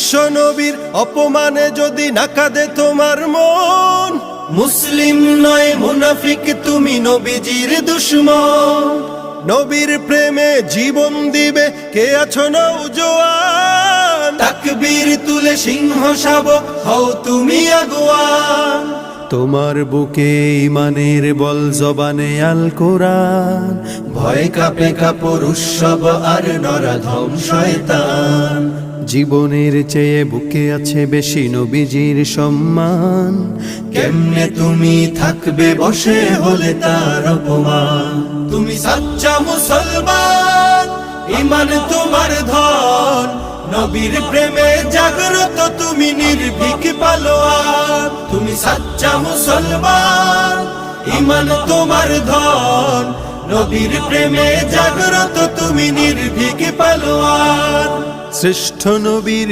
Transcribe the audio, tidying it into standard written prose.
বিশ্ব নবীর অপমানে যদি না কাঁদে তোমার মন, মুসলিম নয় মুনাফিক তুমি নবীজির দুশমন। নবীর প্রেমে জীবন দিবে কে আছো নওজোয়ান, তাকবীর তুলে সিংহ শাবক হও তুমি আগুয়ান। তোমার বুকে ইমানের বল জবানে আল কোরআন, ভয় কাঁপে কাপড় উৎসব আর নরাধম শয়তান। জীবনের চেয়ে বুকে আছে বেশি নবীজির সম্মান, কেমনে তুমি থাকবে বসে হলে তার অপমান। তুমি সাচ্চা মুসলমান, ইমান তোমার ধন, নবীর প্রেমে জাগ্রত তুমি নির্ভীক পালোয়ান। তুমি সাচ্চা মুসলমান, ইমান তোমার ধন, নবীর প্রেমে জাগ্রত তুমি নির্ভীক পালোয়ান। শ্রেষ্ঠ নবীর